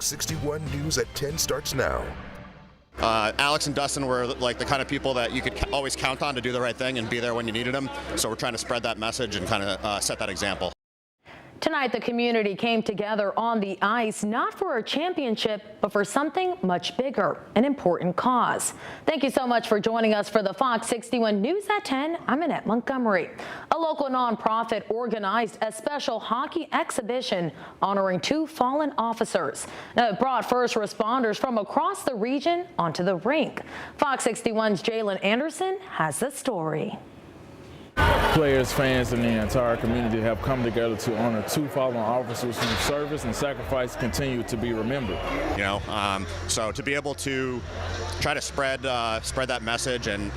Fox 61 News at 10 starts now. Alex and Dustin were like the kind of people that you could always count on to do the right thing and be there when you needed them. So we're trying to spread that message and kind of set that example. Tonight, the community came together on the ice, not for a championship, but for something much bigger, an important cause. Thank you so much for joining us for the Fox 61 News at 10. I'm Annette Montgomery. A local nonprofit organized a special hockey exhibition honoring 2 fallen officers. Now, it brought first responders from across the region onto the rink. Fox 61's Jalen Anderson has the story. Players, fans, and the entire community have come together to honor 2 fallen officers whose service and sacrifice continue to be remembered. So to be able to try to spread that message and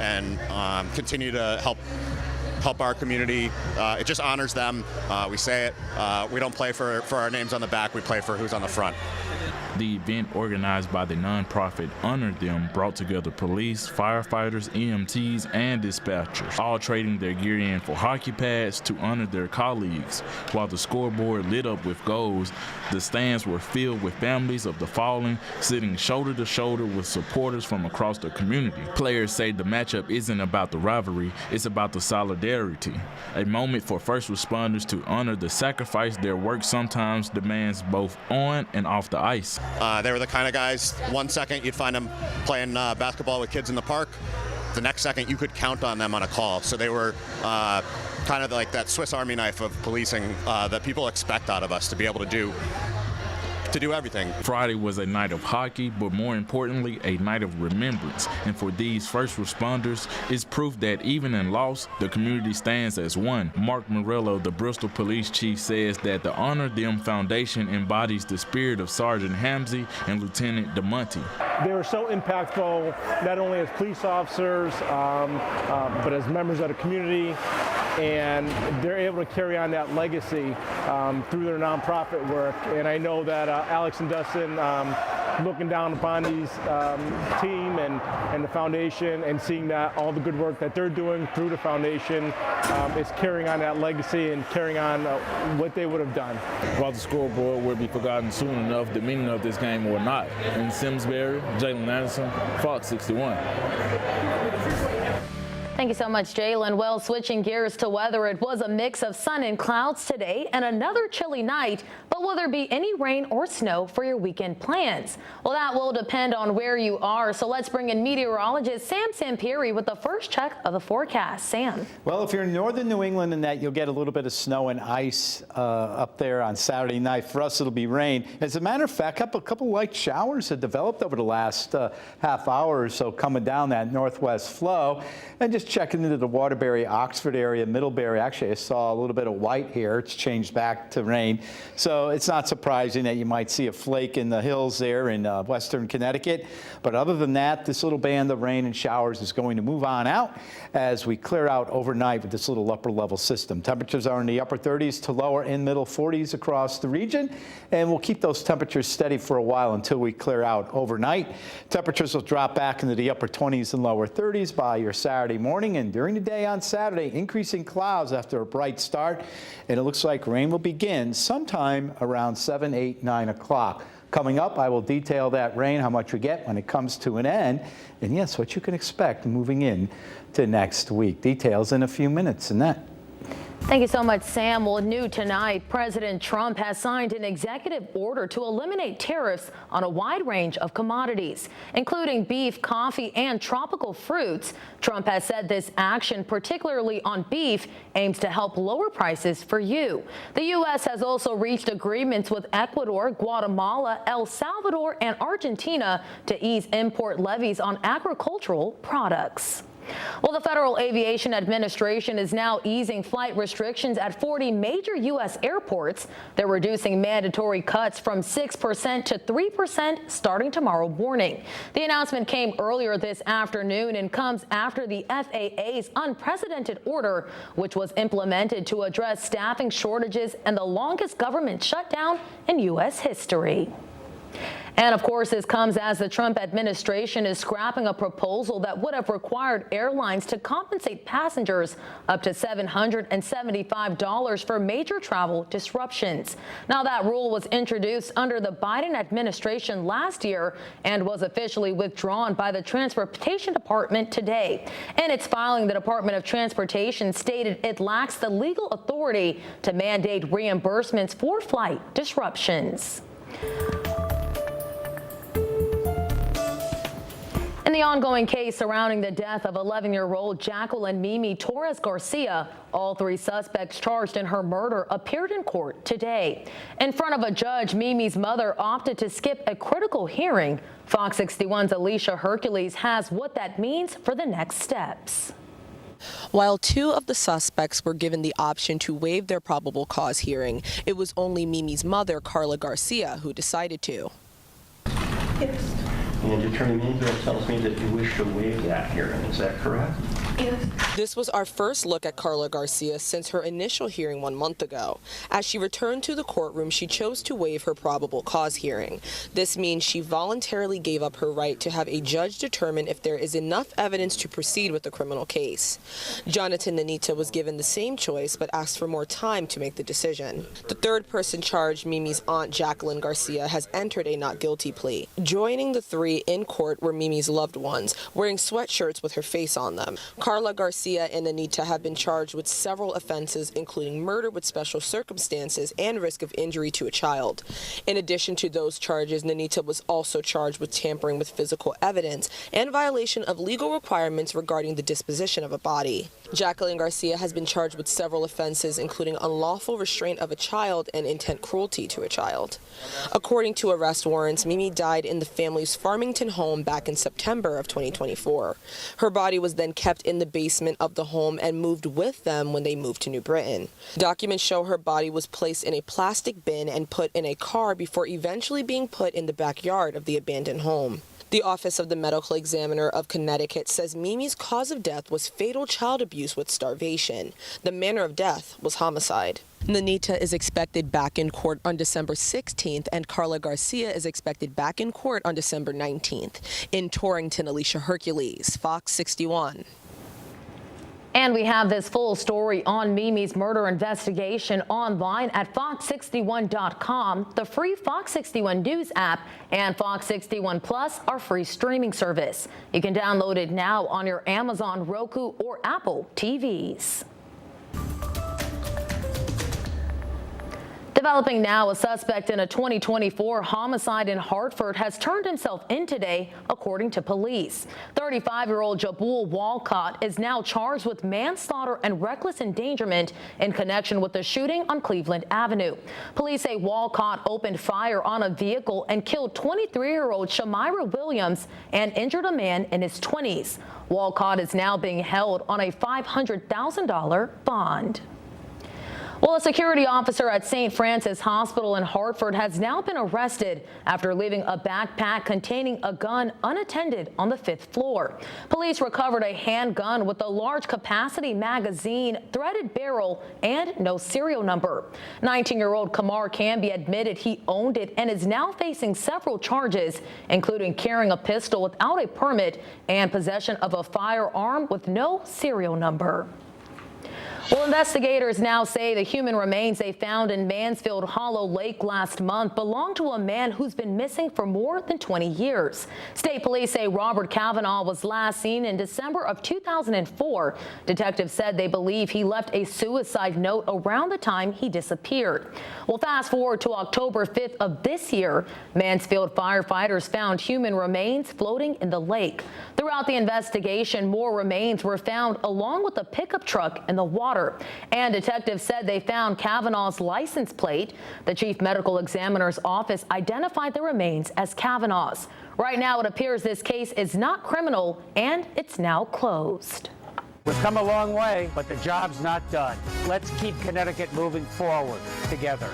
continue to help our community, it just honors them. We say it. We don't play for our names on the back. We play for who's on the front. The event, organized by the nonprofit Honor Them, brought together police, firefighters, EMTs, and dispatchers, all trading their gear in for hockey pads to honor their colleagues. While the scoreboard lit up with goals, the stands were filled with families of the fallen, sitting shoulder to shoulder with supporters from across the community. Players say the matchup isn't about the rivalry, it's about the solidarity, a moment for first responders to honor the sacrifice their work sometimes demands both on and off the ice. They were the kind of guys, one second you'd find them playing basketball with kids in the park. The next second you could count on them on a call. So they were kind of like that Swiss Army knife of policing that people expect out of us to be able to do everything. Friday was a night of hockey, but more importantly, a night of remembrance. And for these first responders, it's proof that even in loss, the community stands as one. Mark Morello, the Bristol Police Chief, says that the Honor Them Foundation embodies the spirit of Sergeant Hamzy and Lieutenant DeMonte. They were so impactful, not only as police officers, but as members of the community. And they're able to carry on that legacy through their nonprofit work. And I know that Alex and Dustin, looking down upon these team and the foundation and seeing that all the good work that they're doing through the foundation is carrying on that legacy and carrying on what they would have done. While the scoreboard will be forgotten soon enough, the meaning of this game will not. In Simsbury, Jalen Anderson, Fox 61. Thank you so much, Jalen. Well, switching gears to weather, it was a mix of sun and clouds today and another chilly night. But will there be any rain or snow for your weekend plans? Well, that will depend on where you are. So let's bring in meteorologist Sam Sampieri with the first check of the forecast. Sam. Well, if you're in northern New England and that, you'll get a little bit of snow and ice up there on Saturday night. For us, it'll be rain. As a matter of fact, a couple light showers have developed over the last half hour or so coming down that northwest flow. And just checking into the Waterbury, Oxford area, Middlebury. Actually, I saw a little bit of white here. It's changed back to rain. So it's not surprising that you might see a flake in the hills there in western Connecticut. But other than that, this little band of rain and showers is going to move on out as we clear out overnight with this little upper level system. Temperatures are in the upper 30s to lower and middle 40s across the region. And we'll keep those temperatures steady for a while until we clear out overnight. Temperatures will drop back into the upper 20s and lower 30s by your Saturday morning. And during the day on Saturday, increasing clouds after a bright start. And it looks like rain will begin sometime around 7, 8, 9 o'clock. Coming up, I will detail that rain, how much we get when it comes to an end. And yes, what you can expect moving in to next week. Details in a few minutes. And that. Thank you so much, Sam. Well, new tonight, President Trump has signed an executive order to eliminate tariffs on a wide range of commodities, including beef, coffee, and tropical fruits. Trump has said this action, particularly on beef, aims to help lower prices for you. The U.S. has also reached agreements with Ecuador, Guatemala, El Salvador, and Argentina to ease import levies on agricultural products. Well, the Federal Aviation Administration is now easing flight restrictions at 40 major U.S. airports. They're reducing mandatory cuts from 6% to 3% starting tomorrow morning. The announcement came earlier this afternoon and comes after the FAA's unprecedented order, which was implemented to address staffing shortages and the longest government shutdown in U.S. history. And of course, this comes as the Trump administration is scrapping a proposal that would have required airlines to compensate passengers up to $775 for major travel disruptions. Now, that rule was introduced under the Biden administration last year and was officially withdrawn by the Transportation Department today. In its filing, the Department of Transportation stated it lacks the legal authority to mandate reimbursements for flight disruptions. In the ongoing case surrounding the death of 11-year-old Jacqueline Mimi Torres Garcia, all 3 suspects charged in her murder appeared in court today. In front of a judge, Mimi's mother opted to skip a critical hearing. Fox 61's Alicia Hercules has what that means for the next steps. While 2 of the suspects were given the option to waive their probable cause hearing, it was only Mimi's mother, Carla Garcia, who decided to. Yes. And Attorney Mingo tells me that you wish to waive that hearing. Is that correct? Yes. This was our first look at Carla Garcia since her initial hearing 1 month ago. As she returned to the courtroom, she chose to waive her probable cause hearing. This means she voluntarily gave up her right to have a judge determine if there is enough evidence to proceed with the criminal case. Jonathan Nanita was given the same choice but asked for more time to make the decision. The 3rd person charged, Mimi's aunt Jacqueline Garcia, has entered a not guilty plea. Joining the 3 in court were Mimi's loved ones, wearing sweatshirts with her face on them. Carla Garcia and Anita have been charged with several offenses, including murder with special circumstances and risk of injury to a child. In addition to those charges, Nanita was also charged with tampering with physical evidence and violation of legal requirements regarding the disposition of a body. Jacqueline Garcia has been charged with several offenses, including unlawful restraint of a child and intent cruelty to a child. According to arrest warrants, Mimi died in the family's Farmington home back in September of 2024. Her body was then kept in the basement of the home and moved with them when they moved to New Britain. Documents show her body was placed in a plastic bin and put in a car before eventually being put in the backyard of the abandoned home. The Office of the Medical Examiner of Connecticut says Mimi's cause of death was fatal child abuse with starvation. The manner of death was homicide. Nanita is expected back in court on December 16th, and Carla Garcia is expected back in court on December 19th. In Torrington, Alicia Hercules, Fox 61. And we have this full story on Mimi's murder investigation online at fox61.com, the free Fox 61 News app, and Fox 61 Plus, our free streaming service. You can download it now on your Amazon, Roku, or Apple TVs. Developing now, a suspect in a 2024 homicide in Hartford has turned himself in today, according to police. 35-year-old Jabul Walcott is now charged with manslaughter and reckless endangerment in connection with the shooting on Cleveland Avenue. Police say Walcott opened fire on a vehicle and killed 23-year-old Shamira Williams and injured a man in his 20s. Walcott is now being held on a $500,000 bond. Well, a security officer at St. Francis Hospital in Hartford has now been arrested after leaving a backpack containing a gun unattended on the 5th floor. Police recovered a handgun with a large capacity magazine, threaded barrel, and no serial number. 19-year-old Kamar Camby admitted he owned it and is now facing several charges, including carrying a pistol without a permit and possession of a firearm with no serial number. Well, investigators now say the human remains they found in Mansfield Hollow Lake last month belong to a man who's been missing for more than 20 years. State police say Robert Kavanaugh was last seen in December of 2004. Detectives said they believe he left a suicide note around the time he disappeared. Well, fast forward to October 5th of this year, Mansfield firefighters found human remains floating in the lake. Throughout the investigation, more remains were found along with a pickup truck in the water. And detectives said they found Kavanaugh's license plate. The chief medical examiner's office identified the remains as Kavanaugh's. Right now, it appears this case is not criminal and it's now closed. We've come a long way, but the job's not done. Let's keep Connecticut moving forward together.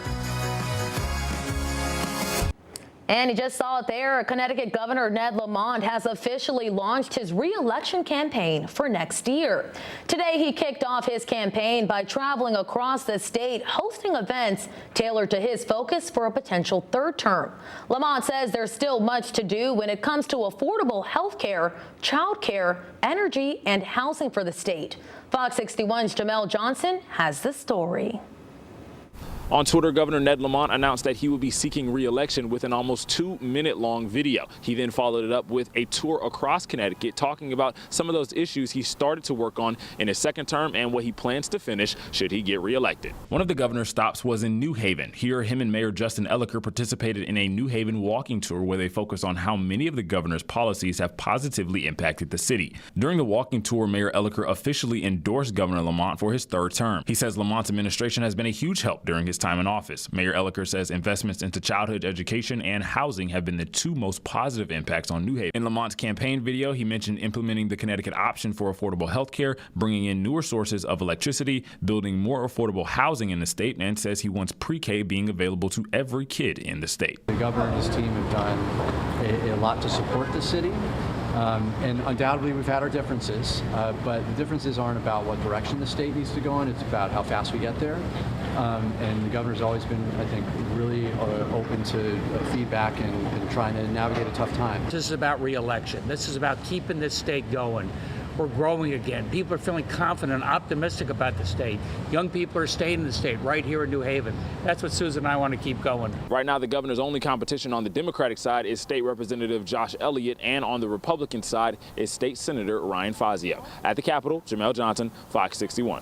And you just saw it there. Connecticut Governor Ned Lamont has officially launched his re-election campaign for next year. Today, he kicked off his campaign by traveling across the state, hosting events tailored to his focus for a potential third term. Lamont says there's still much to do when it comes to affordable health care, child care, energy, and housing for the state. Fox 61's Jamel Johnson has the story. On Twitter, Governor Ned Lamont announced that he would be seeking re-election with an almost 2-minute-long video. He then followed it up with a tour across Connecticut, talking about some of those issues he started to work on in his second term and what he plans to finish should he get re-elected. One of the governor's stops was in New Haven. Here, him and Mayor Justin Elicker participated in a New Haven walking tour where they focused on how many of the governor's policies have positively impacted the city. During the walking tour, Mayor Elicker officially endorsed Governor Lamont for his third term. He says Lamont's administration has been a huge help during his time in office. Mayor Elicker says investments into childhood education and housing have been the two most positive impacts on New Haven. In Lamont's campaign video, he mentioned implementing the Connecticut option for affordable health care, bringing in newer sources of electricity, building more affordable housing in the state, and says he wants pre-K being available to every kid in the state. The governor and his team have done a lot to support the city. And undoubtedly we've had our differences, but the differences aren't about what direction the state needs to go in, it's about how fast we get there. And the governor's always been, I think, really open to feedback and trying to navigate a tough time. This is about re-election. This is about keeping this state going. We're growing again. People are feeling confident and optimistic about the state. Young people are staying in the state right here in New Haven. That's what Susan and I want to keep going. Right now, the governor's only competition on the Democratic side is State Representative Josh Elliott, and on the Republican side is State Senator Ryan Fazio. At the Capitol, Jamel Johnson, Fox 61.